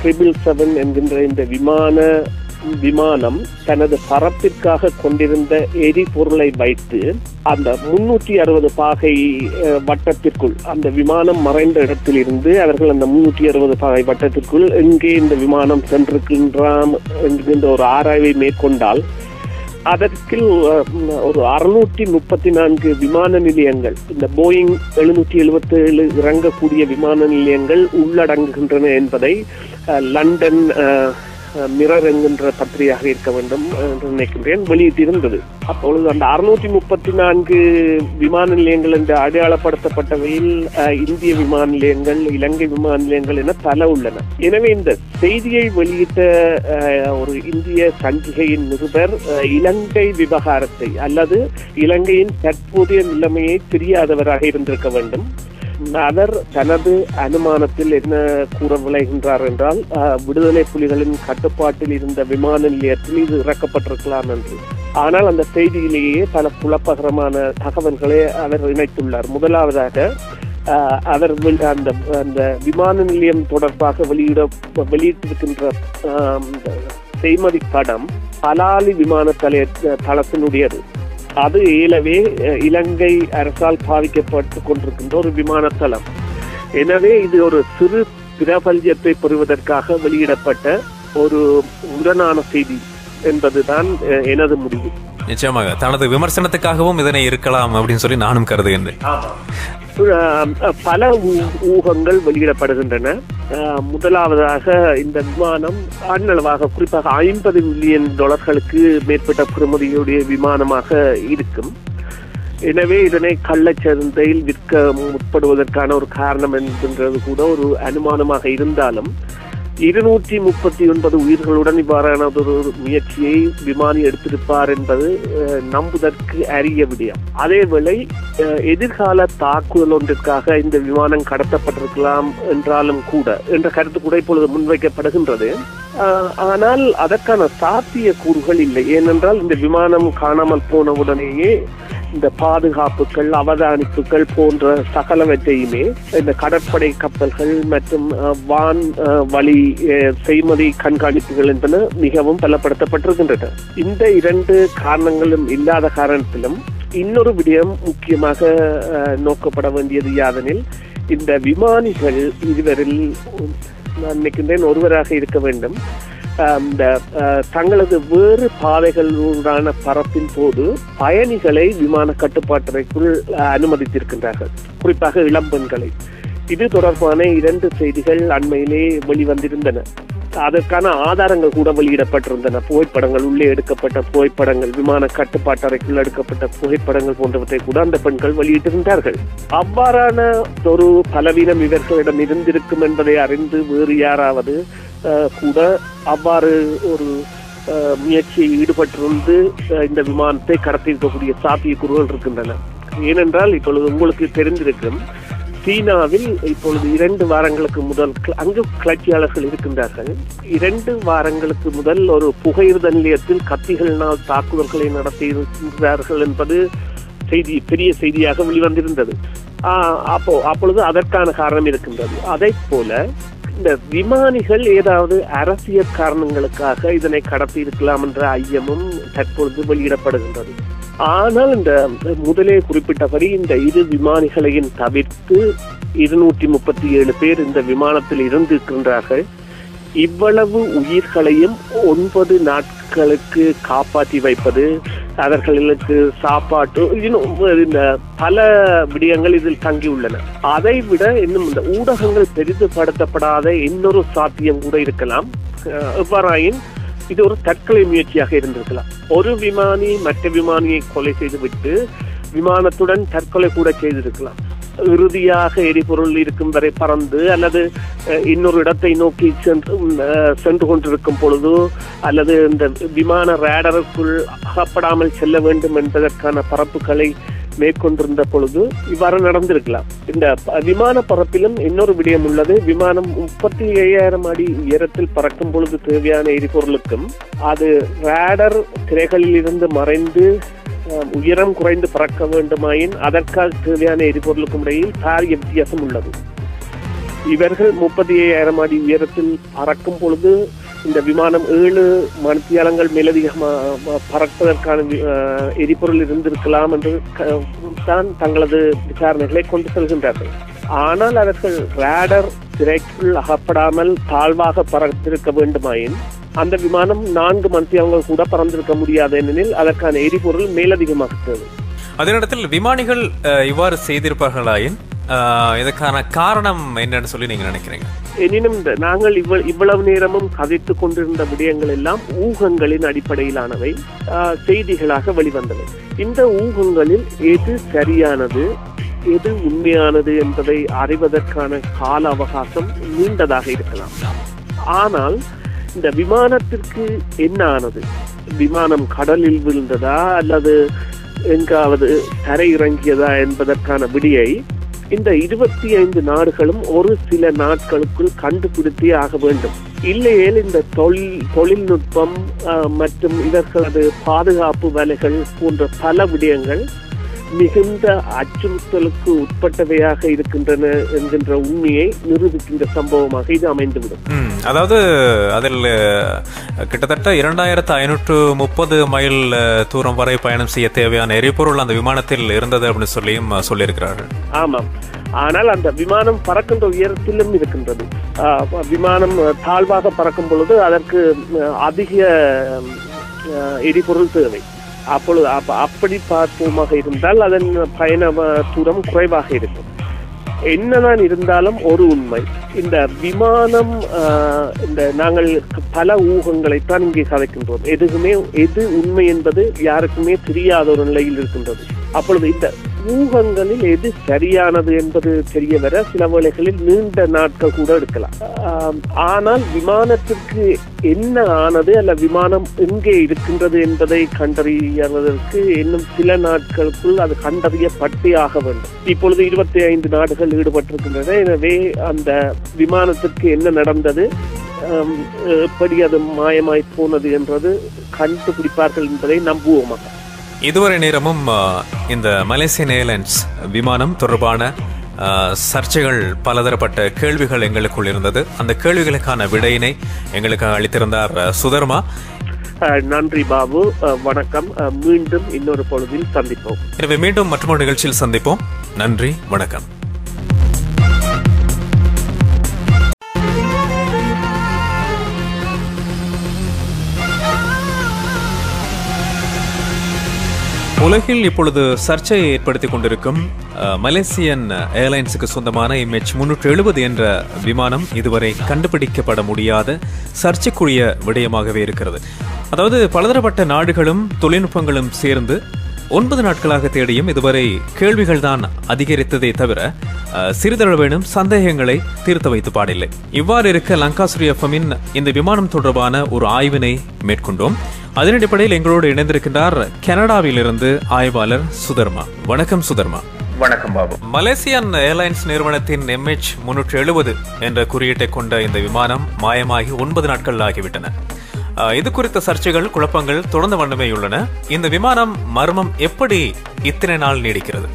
777 என்கின்ற இந்த விமானம் தனது பறப்பிற்காக கொண்டிருந்த எரிபொருளை வைத்து அந்த 360 பாகை வட்டத்திற்குள், அந்த விமானம் மறைந்த இடத்தில் இருந்து அவர்கள் அந்த 360 பாகை வட்டத்திற்குள் எங்கே இந்த விமானம் சென்றிருக்கின்றான் என்கின்ற ஒரு ஆராய்வை மேற்கொண்டால் அதற்கு ஒரு 634 விமான நிலையங்கள், இந்த போயிங் 777 இறங்கக்கூடிய விமான நிலையங்கள் உள்ளடங்குகின்றன என்பதை லண்டன் மிரர் என்கின்ற பத்திரிகையாக இருக்க வேண்டும் என்று நினைக்கின்றேன் வெளியிட்டிருந்தது. அப்பொழுது அந்த 634 விமான நிலையங்கள் என்று அடையாளப்படுத்தப்பட்டவையில் இந்திய விமான நிலையங்கள், இலங்கை விமான நிலையங்கள் என பல உள்ளன. எனவே இந்த செய்தியை வெளியிட்ட ஒரு இந்திய சஞ்சிகையின் நிருபர் இலங்கை விவகாரத்தை அல்லது இலங்கையின் தற்போதைய நிலைமையை தெரியாதவராக இருந்திருக்க வேண்டும். அவர் தனது அனுமானத்தில் என்ன கூற விளைகின்றார் என்றால், விடுதலை புலிகளின் கட்டுப்பாட்டில் இருந்த விமான நிலையத்தில் இது இறக்கப்பட்டிருக்கலாம் என்று. ஆனால் அந்த செய்தியிலேயே பல குழப்பகரமான தகவல்களை அவர் இணைத்துள்ளார். முதலாவதாக அவர் அந்த விமான நிலையம் தொடர்பாக வெளியிட்டிருக்கின்ற செய்மதி படம் பலாலி விமான தளத்தினுடையது. அது ஏலவே இலங்கை அரசால் பாதிக்கப்பட்டு கொண்டிருக்கின்ற ஒரு விமானத்தளம். எனவே இது ஒரு சிறு பிரபல்யத்தை பெறுவதற்காக வெளியிடப்பட்ட ஒரு முரணான செய்தி என்பதுதான் எனது முடிவு. நிச்சயமாக தனது விமர்சனத்துக்காகவும் இதனை இருக்கலாம் அப்படின்னு சொல்லி நானும் கருதுகின்றேன். பல ஊகங்கள் வெளியிடப்படுகின்றன. முதலாவதாக இந்த விமானம் அண்ணளவாக குறிப்பாக $50 மில்லியன் மேற்பட்ட பெறுமதியுடைய விமானமாக இருக்கும். எனவே இதனை கள்ளச்சந்தையில் விற்க முற்படுவதற்கான ஒரு காரணம் என்கின்றது கூட ஒரு அனுமானமாக இருந்தாலும் 239 உயிர்களுடன் இவ்வாறான ஒரு முயற்சியை விமானி எடுத்திருப்பார் என்பது நம்புவதற்கு அரிய விடயம். அதேவேளை எதிர்கால தாக்குதல் ஒன்றிற்காக இந்த விமானம் கடத்தப்பட்டிருக்கலாம் என்றாலும் கூட என்ற கருத்து கூட இப்பொழுது முன்வைக்கப்படுகின்றது. ஆனால் அதற்கான சாத்திய கூறுகள் இல்லை. ஏனென்றால் இந்த விமானம் காணாமல் போனவுடனேயே இந்த பாதுகாப்புகள், அவதானிப்புகள் போன்ற சகலவற்றையுமே இந்த கடற்படை கப்பல்கள் மற்றும் வான் வழி செய்மதி கண்காணிப்புகள் என்பன மிகவும் பலப்படுத்தப்பட்டிருக்கின்றன. இந்த 2 காரணங்களும் இல்லாத காரணத்திலும் இன்னொரு விடயம் முக்கியமாக நோக்கப்பட வேண்டியது யாதெனில், இந்த விமானிகள் இதுவரில் நான் நினைக்கின்றேன் ஒருவராக இருக்க வேண்டும். தங்களது வேறு பாதைகளுடான பறப்பின் போது பயணிகளை விமான கட்டுப்பாட்டறைக்குள் அனுமதித்திருக்கின்றார்கள், குறிப்பாக இளம்பெண்களை. இது தொடர்பான 2 செய்திகள் அண்மையிலே வெளிவந்திருந்தன. அதற்கான ஆதாரங்கள் கூட வெளியிடப்பட்டிருந்தன. புகைப்படங்கள், உள்ளே எடுக்கப்பட்ட புகைப்படங்கள், விமான கட்டுப்பாட்டறைக்குள் எடுக்கப்பட்ட புகைப்படங்கள் போன்றவற்றை கூட அந்த பெண்கள் வெளியிட்டிருந்தார்கள். அவ்வாறான ஒரு பலவீனம் இவர்களிடம் இருந்திருக்கும் என்பதை அறிந்து வேறு யாராவது கூட அவ்வாறு ஒரு முயற்சியில் ஈடுபட்டிருந்து இந்த விமானத்தை கடத்தியிருக்கக்கூடிய சாத்தியக்கூறுகள் இருக்கின்றன. ஏனென்றால் இப்பொழுது உங்களுக்கு தெரிந்திருக்கும், சீனாவில் இப்பொழுது 2 வாரங்களுக்கு முதல் அங்கு கிளர்ச்சியாளர்கள் இருக்கின்றார்கள். 2 வாரங்களுக்கு முதல் ஒரு புகையிரத நிலையத்தில் கத்திகளினால் தாக்குதல்களை நடத்தியிருக்கிறார்கள் என்பது பெரிய செய்தியாக வெளிவந்திருந்தது. அப்பொழுது அதற்கான காரணம் இருக்கின்றது. அதை போல இந்த விமானிகள் ஏதாவது அரசியல் காரணங்களுக்காக இதனை கடத்தி இருக்கலாம் என்ற ஐயமும் தற்பொழுது வெளியிடப்படுகின்றது. ஆனால் இந்த முதலே குறிப்பிட்டபடி இந்த 2 விமானிகளையும் தவிர்த்து 237 பேர் இந்த விமானத்தில் இருந்திருக்கின்றார்கள். இவ்வளவு உயிர்களையும் 9 நாட்களுக்கு காப்பாற்றி வைப்பது, அவர்களுக்கு சாப்பாட்டு, இந்த பல விடயங்கள் இதில் தங்கியுள்ளன. அதை விட இன்னும் இந்த ஊடகங்கள் பெரிதுபடுத்தப்படாத இன்னொரு சாத்தியம் கூட இருக்கலாம். எவ்வாறாயின் இது ஒரு தற்கொலை முயற்சியாக இருந்திருக்கலாம். ஒரு விமானி மற்ற விமானியை கொலை செய்துவிட்டு விமானத்துடன் தற்கொலை கூட செய்திருக்கலாம். இறுதியாக எரிபொருள் இருக்கும் வரை பறந்து அல்லது இன்னொரு இடத்தை நோக்கி சென்று கொண்டிருக்கும் பொழுது அல்லது இந்த விமான ரேடருக்குள் அகப்படாமல் செல்ல வேண்டும் என்பதற்கான பரப்புகளை மேற்கொண்டிருந்த பொழுது இவ்வாறு நடந்திருக்கலாம். இந்த விமான பரப்பிலும் இன்னொரு விடயம் உள்ளது. விமானம் 35,000 அடி உயரத்தில் பறக்கும் பொழுது தேவையான எரிபொருளுக்கும் அது ரேடர் திரைகளில் இருந்து மறைந்து உயரம் குறைந்து பறக்க வேண்டுமாயின் அதற்காக தேவையான எரிபொருளுக்கும் இடையில் பாரிய வித்தியாசம் உள்ளது. இவர்கள் 35,000 அடி உயரத்தில் பறக்கும் பொழுது இந்த விமானம் 7 மணித்தியாலங்கள் மேலதிகமாக பறப்பதற்கான எரிபொருள் இருந்திருக்கலாம் என்று தான் தங்களது விசாரணைகளை கொண்டு செல்கின்றார்கள். ஆனால் அவர்கள் ரேடர் திரைக்குள் அகப்படாமல் தாழ்வாக பறந்திருக்க வேண்டுமாயின் அந்த விமானம் 4 மணித்தியாலங்கள் கூட பறந்திருக்க முடியாது, ஏனெனில் அதற்கான எரிபொருள் மேலதிகமாக தேவை. அதே நேரத்தில் விமானிகள் இவ்வாறு செய்திருப்பார்களாயின் இதற்கான காரணம் என்னன்னு சொல்லி நீங்க நினைக்கிறீங்க? எனினும் நாங்கள் இவ்வளவு நேரமும் கதைத்துக் கொண்டிருந்த விடயங்கள் எல்லாம் ஊகங்களின் அடிப்படையிலானவை, செய்திகளாக வெளிவந்தவை. இந்த ஊகங்களில் எது சரியானது எது உண்மையானது என்பதை அறிவதற்கான கால அவகாசம் நீண்டதாக இருக்கலாம். ஆனால் இந்த விமானத்திற்கு என்ன ஆனது, விமானம் கடலில் விழுந்ததா அல்லது எங்காவது தரை இறங்கியதா என்பதற்கான விடியை இந்த 25 நாடுகளும் ஒரு சில நாட்களுக்குள் கண்டுபிடித்தே ஆக வேண்டும். இல்லையேல் இந்த தொழில்நுட்பம் மற்றும் இவர்களது பாதுகாப்பு வேலைகள் போன்ற பல விடயங்கள் மிகுந்த அச்சுறுத்தலுக்கு உட்பட்டவையாக இருக்கின்றன என்கின்ற உண்மையை நிரூபிக்கின்ற சம்பவமாக இது அமைந்துவிடும். அதாவது அதில் கிட்டத்தட்ட 2530 மைல் தூரம் வரை பயணம் செய்ய தேவையான எரிபொருள் அந்த விமானத்தில் இருந்தது அப்படின்னு சொல்லியும் சொல்லியிருக்கிறார்கள். ஆமாம், ஆனால் அந்த விமானம் பறக்கின்ற உயரத்திலும் இருக்கின்றது. விமானம் தாழ்வாக பறக்கும் பொழுது அதற்கு அதிக எரிபொருள் தேவை. அப்பொழுது அப்படி பார்ப்போமாக இருந்தால் அதன் பயண தூரம் குறைவாக இருக்கும். என்னதான் இருந்தாலும் ஒரு உண்மை, இந்த விமானம் இந்த நாங்கள் பல ஊகங்களைத்தான் இங்கே கதைக்கின்றோம். எது உண்மை என்பது யாருக்குமே தெரியாத ஒரு நிலையில் இருக்கின்றது. அப்பொழுது இந்த ஊகங்களில் எது சரியானது என்பது தெரிய வர சில வேளைகளில் நீண்ட நாட்கள் கூட எடுக்கலாம். ஆனால் விமானத்திற்கு என்ன ஆனது அல்ல விமானம் எங்கே இருக்கின்றது என்பதை கண்டறிவதற்கு இன்னும் சில நாட்களுக்குள் அது கண்டறியப்பட்டே ஆக வேண்டும். இப்பொழுது 25 நாடுகள் ஈடுபட்டிருக்கின்றன. எனவே அந்த விமானத்திற்கு என்ன நடந்தது, எப்படி அது மாயமாய் போனது என்றது கண்டுபிடிப்பார்கள் என்பதை நம்புவோமாக. இதுவரை நேரமும் இந்த மலேசியன் ஏர்லைன்ஸ் விமானம் தொடர்பான சர்ச்சைகள், பலதரப்பட்ட கேள்விகள் எங்களுக்குள் இருந்தது. அந்த கேள்விகளுக்கான விடையினை எங்களுக்கு அளித்திருந்தார் சுதர்மா. நன்றி பாபு, வணக்கம். மீண்டும் இன்னொரு பொழுதில் சந்திப்போம். எனவே மீண்டும் மற்றொரு நிகழ்ச்சியில் சந்திப்போம். நன்றி, வணக்கம். உலகில் இப்பொழுது சர்ச்சையை ஏற்படுத்திக் கொண்டிருக்கும் மலேசியன் ஏர்லைன்ஸுக்கு சொந்தமான MH370 என்ற விமானம் இதுவரை கண்டுபிடிக்கப்பட முடியாத சர்ச்சைக்குரிய விடயமாகவே இருக்கிறது. அதாவது பலதரப்பட்ட நாடுகளும் தொழில்நுட்பங்களும் சேர்ந்து 9 நாட்களாக தேடியும் இதுவரை கேள்விகள் தான் அதிகரித்ததை தவிர சிறிதளவேனும் சந்தேகங்களை தீர்த்து வைத்து பாடில்லை. இவ்வாறு இருக்க லங்காசுரி எஃப்எம்மின் இந்த விமானம் தொடர்பான ஒரு ஆய்வினை மேற்கொண்டோம். அதன் அடிப்படையில் எங்களோடு இணைந்திருக்கின்றார் கனடாவில் இருந்து ஆய்வாளர் சுதர்மா. வணக்கம் சுதர்மா. வணக்கம் பாபு. மலேசியன் ஏர்லைன்ஸ் நிறுவனத்தின் MH370 என்ற குறியீட்டை கொண்ட இந்த விமானம் மாயமாகி 9 நாட்கள் ஆகிவிட்டன. இது குறித்த சர்ச்சைகள், குழப்பங்கள் தொடர்ந்த வண்ணமே உள்ளன. இந்த விமானம் மர்மம் எப்படி இத்தனை நாள் நீடிக்கிறது?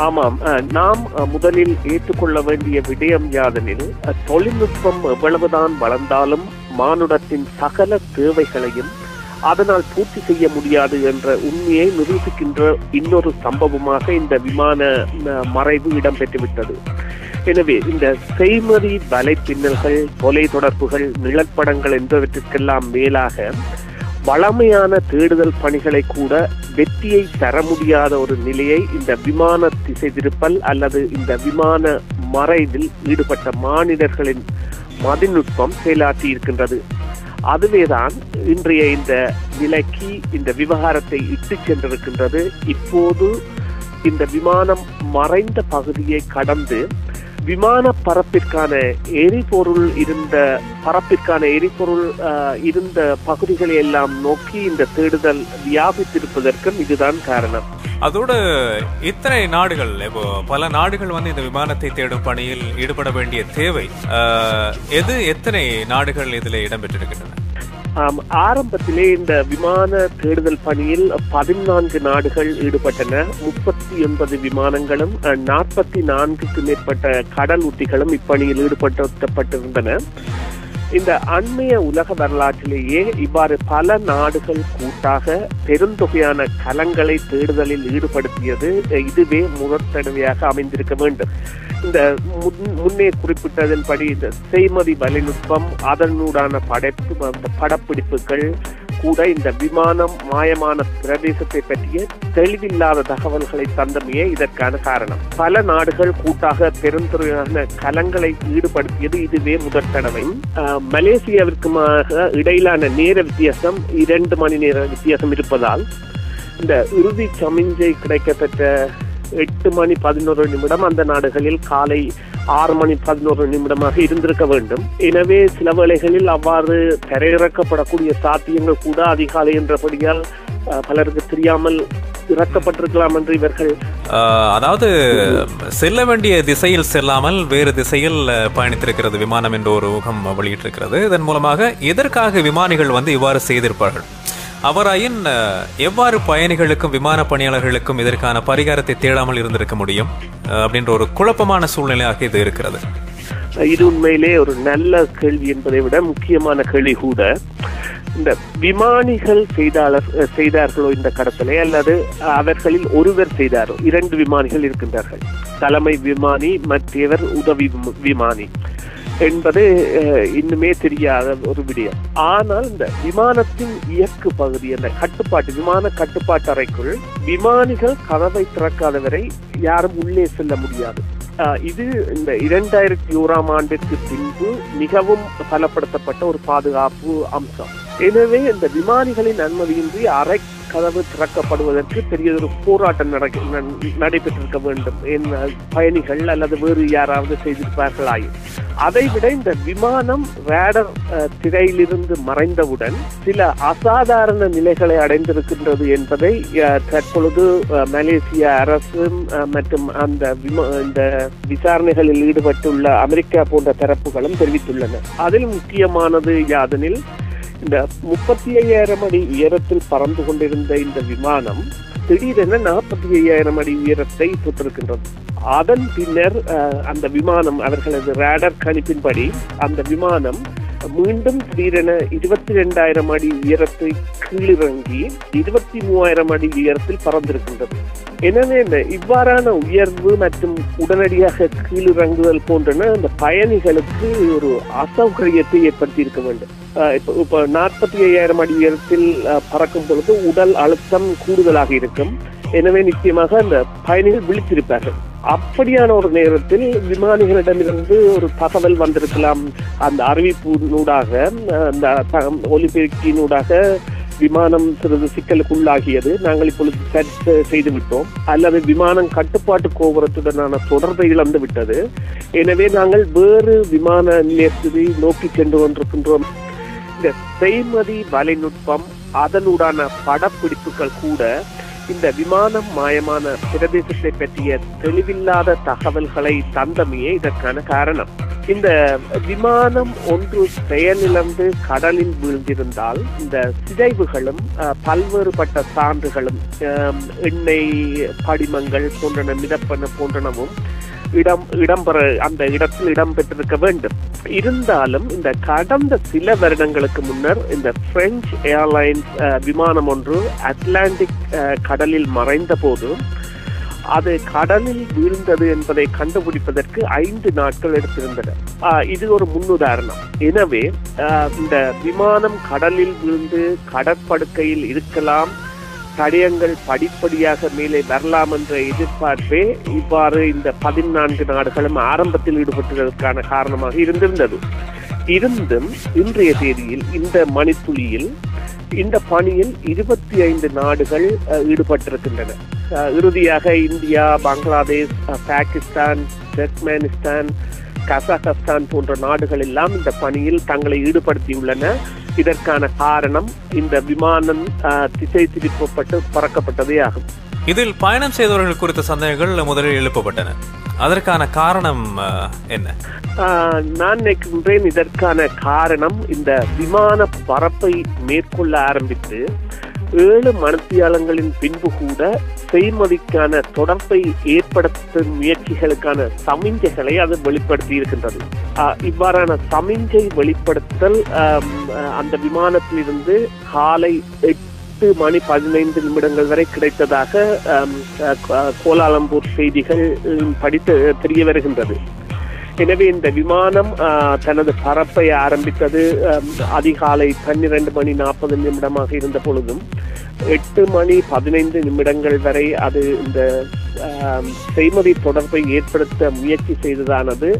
ஆமாம், நாம் முதலில் ஏற்றுக்கொள்ள வேண்டிய விடயம் யாதெனில், தொழில்நுட்பம் எவ்வளவுதான் வளர்ந்தாலும் மானுடத்தின் சகல தேவைகளையும் அதனால் பூர்த்தி செய்ய முடியாது என்ற உண்மையை நிரூபிக்கின்ற இன்னொரு சம்பவமாக இந்த விமான மறைவு இடம்பெற்றுவிட்டது. எனவே இந்த செய்மதி வலைப்பின்னல்கள், தொலைத்தொடர்புகள், நிழற்படங்கள் என்பவற்றிற்கெல்லாம் மேலாக வளமையான தேடுதல் பணிகளை கூட வெற்றியை தர முடியாத ஒரு நிலையை இந்த விமான திசை திருப்பல் அல்லது இந்த விமான மறைவில் ஈடுபட்ட மானிடர்களின் மதிநுட்பம் செயலாற்றி இருக்கின்றது. அதுவேதான் இன்றைய இந்த நிலைக்கு இந்த விவகாரத்தை இட்டு சென்றிருக்கின்றது. இப்போது இந்த விமானம் மறைந்த பகுதியை கடந்து விமான பரப்பிற்கான எரிபொருள் இருந்த பகுதிகளை எல்லாம் நோக்கி இந்த தேடுதல் வியாபித்திருப்பதற்கும் இதுதான் காரணம். அதோடு இத்தனை நாடுகள், இப்போ பல நாடுகள் வந்து இந்த விமானத்தை தேடும் பணியில் ஈடுபட வேண்டிய தேவை, எத்தனை நாடுகள் இதில் இடம்பெற்றிருக்கின்றன? ஆரம்பத்திலே இந்த விமான தேடுதல் பணியில் 14 நாடுகள் ஈடுபட்டன. 39 விமானங்களும் 44க்கும் மேற்பட்ட கடல் உத்திகளும் இப்பணியில் ஈடுபடுத்தப்பட்டிருந்தன. இந்த அண்மைய உலக வரலாற்றிலேயே இவ்வாறு பல நாடுகள் கூட்டாக பெருந்தொகையான கலங்களை தேடுதலில் ஈடுபடுத்தியது இதுவே முதற் தடவையாக அமைந்திருக்க வேண்டும். இந்த முன்னே குறிப்பிட்டதன்படி இந்த செய்மதி வலைநுட்பம், அதனூடான படப்பிடிப்புகள் கூட இந்த விமானம் மாயமான பிரதேசத்தை பற்றிய தெளிவில்லாத தகவல்களை தந்தமையே இதற்கான காரணம். பல நாடுகள் கூட்டாக பெருந்தொகையான கலங்களை ஈடுபடுத்தியது இதுவே முதற் தடவை. மலேசியாவிற்குமாக இடையிலான நேர வித்தியாசம் 2 மணி நேர வித்தியாசம் இருப்பதால் இந்த இறுதி சமிஞ்சை கிடைக்கப்பெற்ற 8 மணி 11 நிமிடம் அந்த நாடுகளில் காலை 6 மணி 11 நிமிடமாக இருந்திருக்க வேண்டும். எனவே சில வேளைகளில் அவ்வாறு தரையிறக்கப்படக்கூடிய சாத்தியங்கள் கூட அதிகாலை என்றபடியால் பலருக்கு தெரியாமல் இறக்கப்பட்டிருக்கலாம் என்று இவர்கள், அதாவது செல்ல வேண்டிய திசையில் செல்லாமல் வேறு திசையில் பயணித்திருக்கிறது விமானம் என்ற ஒரு ஊகம் வெளியிட்டிருக்கிறது. இதன் மூலமாக எதற்காக விமானிகள் வந்து இவ்வாறு செய்திருப்பார்கள்? அவராயின் எவ்வாறு பயணிகளுக்கும் விமான பணியாளர்களுக்கும் இதற்கான பரிகாரத்தை தேடாமல் இருந்திருக்க முடியும் அப்படின்ற ஒரு குழப்பமான சூழ்நிலையாக இது இருக்கிறது. இது உண்மையிலே ஒரு நல்ல கேள்வி என்பதை விட முக்கியமான கேள்வி கூட. இந்த விமானிகள் செய்தார்களோ இந்த கடத்தலை, அல்லது அவர்களில் ஒருவர் செய்தாரோ? 2 விமானிகள் இருக்கின்றார்கள், தலைமை விமானி, மற்றவர் உதவி விமானி என்பது இன்னுமே தெரியாத ஒரு விடயம். ஆனால் இந்த விமானத்தின் இயக்கு பகுதி, அந்த விமான கட்டுப்பாட்டு அறைக்குள் விமானிகள் கதவை திறக்காதவரை யாரும் உள்ளே செல்ல முடியாது. இது இந்த 2001ஆம் ஆண்டிற்கு பின்பு மிகவும் பலப்படுத்தப்பட்ட ஒரு பாதுகாப்பு அம்சம். எனவே இந்த விமானிகளின் அனுமதியின்றி அறை கதவு திறக்கப்படுவதற்கு பெரியதொரு போராட்டம் நடைபெற்றிருக்க வேண்டும். பயணிகள் அல்லது வேறு யாராவது செய்திருப்பார்கள் ஆயும். அதைவிட இந்த விமானம் ரேடர் திரையிலிருந்து மறைந்தவுடன் சில அசாதாரண நிலைகளை அடைந்திருக்கின்றது என்பதை தற்பொழுது மலேசிய அரசு மற்றும் இந்த விசாரணைகளில் ஈடுபட்டுள்ள அமெரிக்கா போன்ற தரப்புகளும் தெரிவித்துள்ளன. அதில் முக்கியமானது யாதெனில், இந்த 35,000 அடி உயரத்தில் பறந்து கொண்டிருந்த இந்த விமானம் திடீரென 45,000 அடி உயரத்தை தொட்டிருக்கின்றது. அதன் பின்னர் அந்த விமானம், அவர்களது ரேடர் கணிப்பின்படி அந்த விமானம் மீண்டும் திடீரென 22,000 அடி உயரத்தை கீழிறங்கி 23,000 அடி உயரத்தில் பறந்திருக்கின்றது. எனவே இந்த இவ்வாறான உயர்வு மற்றும் உடனடியாக கீழிறங்குதல் போன்றன அந்த பயணிகளுக்கு ஒரு அசௌகரியத்தை ஏற்படுத்தி இருக்க வேண்டும். இப்ப 45,000 அடி உயரத்தில் பறக்கும் பொழுது உடல் அழுத்தம் கூடுதலாக இருக்கும். எனவே நிச்சயமாக அந்த பயணிகள் விழித்திருப்பார்கள். அப்படியான ஒரு நேரத்தில் விமானிகளிடமிருந்து ஒரு தகவல் வந்திருக்கலாம். அந்த அறிவிப்பினூடாக, அந்த ஒலிபெருக்கினூடாக விமானம் சிறிது சிக்கலுக்குள்ளாகியது, நாங்கள் இப்பொழுது சரி செய்துவிட்டோம், அல்லது விமானம் கட்டுப்பாட்டு கோபுரத்துடனான தொடர்பை இழந்து விட்டது, எனவே நாங்கள் வேறு விமான நிலையத்தை நோக்கி சென்று கொண்டிருக்கின்றோம். இந்த செய்மதி வலைநுட்பம், அதனுடான படப்பிடிப்புகள் கூட இந்த விமானம் மாயமான பிரதேசத்தை பற்றிய தெளிவில்லாத தகவல்களை தந்தமையே இதற்கான காரணம். இந்த விமானம் ஒன்று செயலிழந்து கடலில் வீழ்ந்திருந்தால் இந்த சிதைவுகளும் பல்வேறுபட்ட சான்றுகளும், எண்ணெய் படிமங்கள் போன்றன, மிதப்பன போன்றனவும் அந்த இடத்தில் இடம்பெற்றிருக்க வேண்டும். இருந்தாலும் இந்த கடந்த சில வருடங்களுக்கு முன்னர் இந்த பிரெஞ்சு ஏர்லைன்ஸ் விமானம் ஒன்று அட்லாண்டிக் கடலில் மறைந்த போது அது கடலில் வீழ்ந்தது என்பதை கண்டுபிடிப்பதற்கு 5 நாட்கள் எடுத்திருந்தன. இது ஒரு முன்னுதாரணம். எனவே இந்த விமானம் கடலில் வீழ்ந்து கடற்படுக்கையில் இருக்கலாம், தடயங்கள் படிப்படியாக மேலே வரலாம் என்ற எதிர்பார்ப்பே இவ்வாறு இந்த 14 நாடுகளும் ஆரம்பத்தில் ஈடுபட்டதற்கான காரணமாக இருந்திருந்தது. இருந்தும் இன்றைய தேதியில் இந்த மணித்துளியில் இந்த பணியில் 25 நாடுகள் ஈடுபட்டிருக்கின்றன. இறுதியாக India, Bangladesh, Pakistan, Turkmenistan, Kazakhstan போன்ற நாடுகள் எல்லாம் இந்த பணியில் தங்களை ஈடுபடுத்தியுள்ளன. இதற்கான காரணம் இந்த விமானம் திசை திருப்பப்பட்டு பறக்கப்பட்டதே ஆகும். இதில் பயணம் செய்தவர்கள் குறித்த சந்தேகங்கள் முதலில் எழுப்பப்பட்டன. அதற்கான காரணம் என்ன? நான் நினைக்கின்றேன் இதற்கான காரணம் இந்த விமான பறப்பை மேற்கொள்ள ஆரம்பித்து 7 மணித்தியாலங்களின் பின்பு கூட செய்மதிக்கான தொடர்பை ஏற்படுத்தும் முயற்சிகளுக்கான சமிஞ்சைகளை அது வெளிப்படுத்தி இருக்கின்றது. இவ்வாறான சமிஞ்சை வெளிப்படுத்தல் அந்த விமானத்திலிருந்து காலை 8:15 வரை கிடைத்ததாக கோலாலம்பூர் செய்திகள் படித்து தெரிய வருகின்றது. எனவே இந்த விமானம் தனது பறப்பை ஆரம்பித்தது அதிகாலை 12:40 இருந்த பொழுதும் 8:15 வரை அது இந்த செய்மதி தொடர்பை ஏற்படுத்த முயற்சி செய்ததானது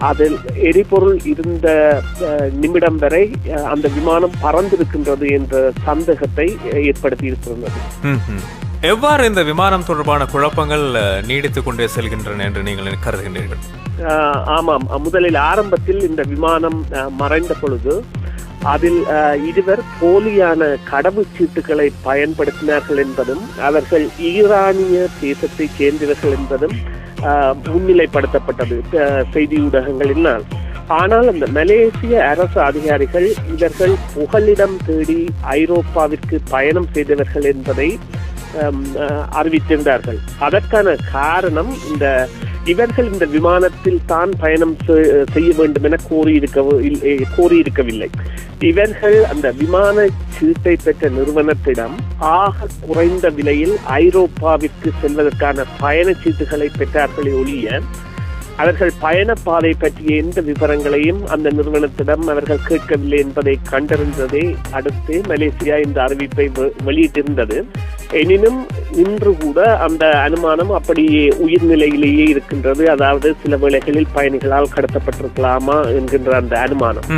அதில் எரிபொருள் இருந்த நிமிடம் வரை அந்த விமானம் பறந்திருக்கின்றது என்ற சந்தேகத்தை ஏற்படுத்தி இருக்கிறது. எவ்வாறு இந்த விமானம் தொடர்பான குழப்பங்கள் நீடித்துக் கொண்டே செல்கின்றன என்று நீங்கள் கருதுகின்றீர்கள்? ஆமாம், முதலில் ஆரம்பத்தில் இந்த விமானம் மறைந்த பொழுது அதில் இருவர் போலியான கடவுச்சீட்டுகளை பயன்படுத்தினார்கள் என்பதும் அவர்கள் ஈரானிய தேசத்தை சேர்ந்தவர்கள் என்பதும் முன்னிலைப்படுத்தப்பட்டது செய்தி ஊடகங்களினால். ஆனால் அந்த மலேசிய அரசு அதிகாரிகள் இவர்கள் புகலிடம் தேடி ஐரோப்பாவிற்கு பயணம் செய்தவர்கள் என்பதை அறிவித்திருந்தார்கள். அதற்கான காரணம் இவர்கள் இந்த விமானத்தில் தான் பயணம் செய்ய வேண்டும் என கோரியிருக்கவில்லை. இவர்கள் அந்த விமான சீட்டை பெற்ற நிறுவனத்திடம் ஆக குறைந்த விலையில் ஐரோப்பாவிற்கு செல்வதற்கான பயணச்சீட்டுகளை பெற்றார்களே ஒழிய அவர்கள் பயண பாதை பற்றிய எந்த விவரங்களையும் அந்த நிறுவனத்திடம் அவர்கள் கேட்கவில்லை என்பதை கண்டறிந்ததை அடுத்து மலேசியா இந்த அறிவிப்பை வெளியிட்டிருந்தது. எனினும் இன்று கூட அந்த அனுமானம் அப்படியே உயிர்நிலையிலேயே இருக்கின்றது. அதாவது சில வேளைகளில் பயணிகளால் கடத்தப்பட்டிருக்கலாமா என்கின்ற அந்த அனுமானம்.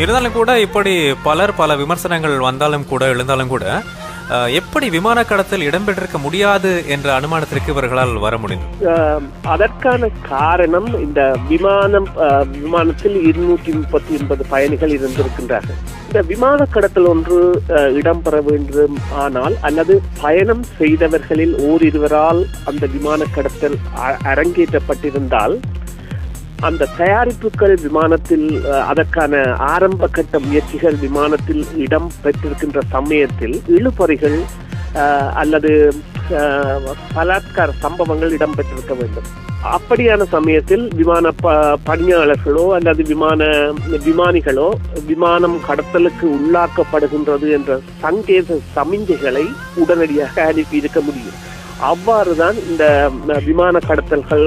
இருந்தாலும் கூட இப்படி பல விமர்சனங்கள் வந்தாலும் கூட எழுந்தாலும் கூட எப்படி விமான கடத்தல் இடம்பெற்றிருக்க முடியாது என்ற அனுமானத்திற்கு இவர்களால் வர முடியும்? அதற்கான காரணம் இந்த விமானத்தில் 239 பயணிகள் இருந்திருக்கின்றார்கள். இந்த விமான கடத்தல் ஒன்று இடம்பெற வேண்டும் ஆனால் அல்லது பயணம் செய்தவர்களில் ஓரிருவரால் அந்த விமான கடத்தல் அரங்கேற்றப்பட்டிருந்தால் அந்த தயாரிப்புகள் விமானத்தில் அதற்கான ஆரம்ப கட்ட முயற்சிகள் விமானத்தில் இடம் பெற்றிருக்கின்ற சமயத்தில் இழுபறிகள் அல்லது பலாத்கார சம்பவங்கள் இடம்பெற்றிருக்க வேண்டும். அப்படியான சமயத்தில் விமான பணியாளர்களோ அல்லது விமானிகளோ விமானம் கடத்தலுக்கு உள்ளாக்கப்படுகின்றது என்ற சங்கேத சமிஞ்சைகளை உடனடியாக அனுப்பி இருக்க முடியும். அவ்வாறுதான் இந்த விமான கடத்தல்கள்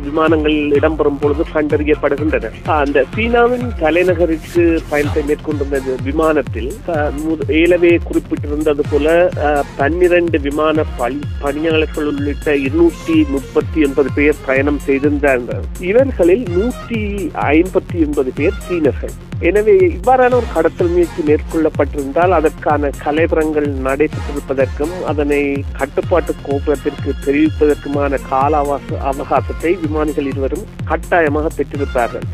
விமானங்களில் இடம்பெறும் பொழுது கண்டறியப்படுகின்றன. அந்த சீனாவின் தலைநகருக்கு பயணத்தை மேற்கொண்டிருந்த விமானத்தில் ஏலவே குறிப்பிட்டிருந்தது போல 12 விமான பணியாளர்கள் உள்ளிட்ட 239 பேர் பயணம் செய்திருந்தார்கள். இவர்களில் 159 பேர் சீனர்கள். எனவே இவ்வாறான ஒரு கடத்தல் முயற்சி மேற்கொள்ளப்பட்டிருந்தால் அதற்கான கலைபுரங்கள் நடைபெற்றிருப்பதற்கும் அதனை கட்டுப்பாட்டு கோபுரத்திற்கு தெரிவிப்பதற்குமான கால அவகாசத்தை விமானிகள் இருவரும் கட்டாயமாக பெற்றிருப்பார்கள்.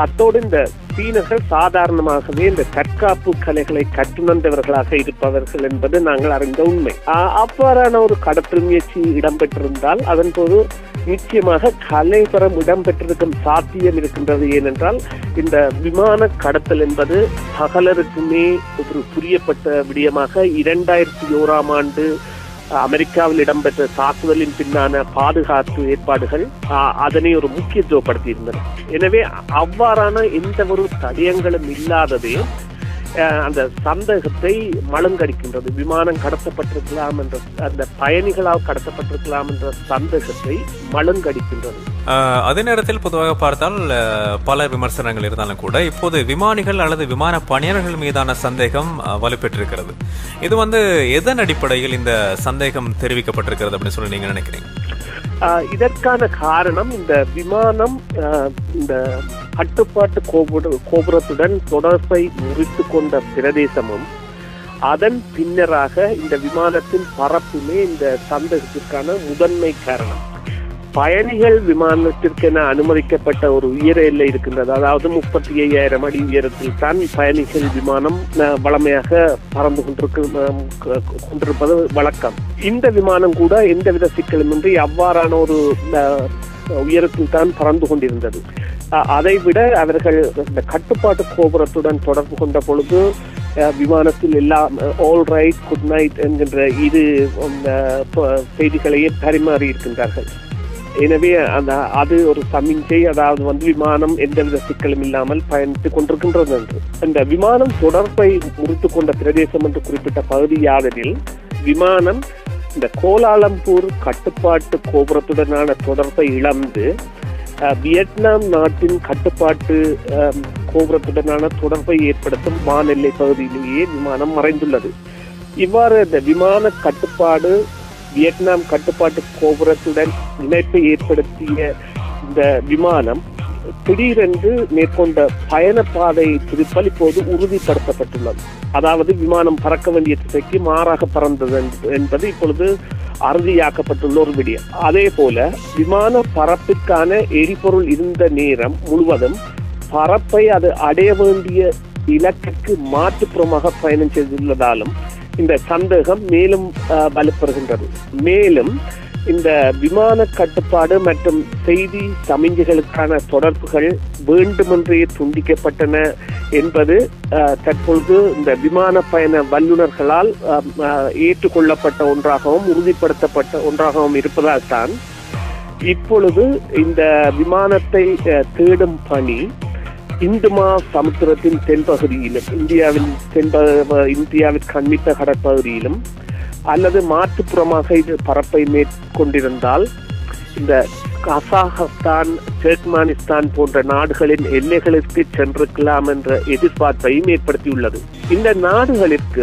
அத்தோடு இந்த சீனர்கள் சாதாரணமாகவே இந்த தற்காப்பு கலைகளை கற்றுணர்ந்தவர்களாக இருப்பவர்கள் என்பது நாங்கள் அறிந்த உண்மை. அவ்வாறான ஒரு கடத்தல் முயற்சி இடம்பெற்றிருந்தால் அதன் போது நிச்சயமாக கலைபுரம் இடம்பெற்றிருக்கும் சாத்தியம் இருக்கின்றது. ஏனென்றால் இந்த விமான கடத்தல் என்பது சகலருக்குமே ஒரு புரியப்பட்ட விடயமாக 2001ஆம் ஆண்டு அமெரிக்காவில் இடம்பெற்ற தாக்குதலின் பின்னான பாதுகாப்பு ஏற்பாடுகள் அதனை ஒரு முக்கியத்துவப்படுத்தி இருந்தன. எனவே அவ்வாறான எந்த ஒரு தடயங்களும் இல்லாததே அந்த சந்தேகத்தை மழுங்கடிக்கின்றது. விமானம் கடத்தப்பட்டிருக்கலாம் என்ற அந்த பயணிகளால் கடத்தப்பட்டிருக்கலாம் என்ற சந்தேகத்தை மழுங்கடிக்கின்றது. அதே நேரத்தில் பொதுவாக பார்த்தால் பல விமர்சனங்கள் இருந்தாலும் கூட இப்போது விமானிகள் அல்லது விமான பணியாளர்கள் மீதான சந்தேகம் வலுப்பெற்றிருக்கிறது. இது எதன் அடிப்படையில் இந்த சந்தேகம் தெரிவிக்கப்பட்டிருக்கிறது அப்படின்னு சொல்லி நீங்க நினைக்கிறீங்க? இதற்கான காரணம் இந்த விமானம் இந்த கட்டுப்பாட்டு கோபுரத்துடன் தொடர்பை முறித்து கொண்ட பிரதேசமும் அதன் பின்னராக இந்த விமானத்தின் பறப்புமே இந்த சந்தேகத்திற்கான முதன்மை காரணம். பயணிகள் விமானத்திற்கென அனுமதிக்கப்பட்ட ஒரு உயர எல்லை இருக்கின்றது. அதாவது 35,000 அடி உயரத்தில் தான் பயணிகள் விமானம் வளமையாக பறந்து கொண்டிருப்பது வழக்கம். இந்த விமானம் கூட எந்தவித சிக்கலுமின்றி அவ்வாறான ஒரு உயரத்தில் தான் பறந்து கொண்டிருந்தது. அதைவிட அவர்கள் இந்த கட்டுப்பாட்டு கோபுரத்துடன் தொடர்பு கொண்ட பொழுது விமானத்தில் எல்லாம் ஆல் ரைட், குட் நைட் என்கின்ற இரு செய்திகளையே பரிமாறி இருக்கின்றார்கள். எனவே அது ஒரு சமிஞ்சை, அதாவது விமானம் எந்தவித சிக்கலும் இல்லாமல் பயணித்துக் கொண்டிருக்கின்றது என்று. இந்த விமானம் தொடர்பை முறித்துக் கொண்ட பிரதேசம் என்று குறிப்பிட்ட பகுதி யாதெனில், விமானம் இந்த கோலாலம்பூர் கட்டுப்பாட்டு கோபுரத்துடனான தொடர்பை இழந்து வியட்நாம் நாட்டின் கட்டுப்பாட்டு கோபுரத்துடனான தொடர்பை ஏற்படுத்தும் வானெல்லை பகுதியிலேயே விமானம் மறைந்துள்ளது. இவ்வாறு இந்த விமான கட்டுப்பாடு வியட்நாம் கட்டுப்பாட்டு கோபுரத்துடன் இணைப்பை ஏற்படுத்திய இந்த விமானம் திடீரென்று மேற்கொண்ட பயண பாதை திருப்பல் இப்போது உறுதிப்படுத்தப்பட்டுள்ளது. அதாவது விமானம் பறக்க வேண்டிய திசைக்கு மாறாக பறந்தது என்பது இப்பொழுது அறுதியாக்கப்பட்டுள்ள ஒரு விடயம். அதே போல விமான பறப்பிற்கான எரிபொருள் இருந்த நேரம் முழுவதும் பறப்பை அது அடைய வேண்டிய இலக்கிற்கு மாற்றுப்புறமாக பயணம் செய்துள்ளதாலும் இந்த சந்தேகம் மேலும் வலுப்பெறுகின்றது. மேலும் இந்த விமான கட்டுப்பாடு மற்றும் செய்தி சமிஞ்சைகளுக்கான தொடர்புகள் வேண்டுமென்றே துண்டிக்கப்பட்டன என்பது தற்பொழுது இந்த விமான பயண வல்லுநர்களால் ஏற்றுக்கொள்ளப்பட்ட ஒன்றாகவும் உறுதிப்படுத்தப்பட்ட ஒன்றாகவும் இருப்பதால் தான் இப்பொழுது இந்த விமானத்தை தேடும் பணி இந்துமா சமுத்திரத்தின் தென்பகுதியிலும் இந்தியாவிற்கு அண்மித்த கடற்பகுதியிலும் அல்லது மாற்றுப்புறமாக இது பறப்பை மேற்கொண்டிருந்தால் இந்த கசாகஸ்தான், துர்க்மெனிஸ்தான் போன்ற நாடுகளின் எல்லைகளுக்கு சென்றிருக்கலாம் என்ற எதிர்பார்ப்பையும் ஏற்படுத்தியுள்ளது. இந்த நாடுகளுக்கு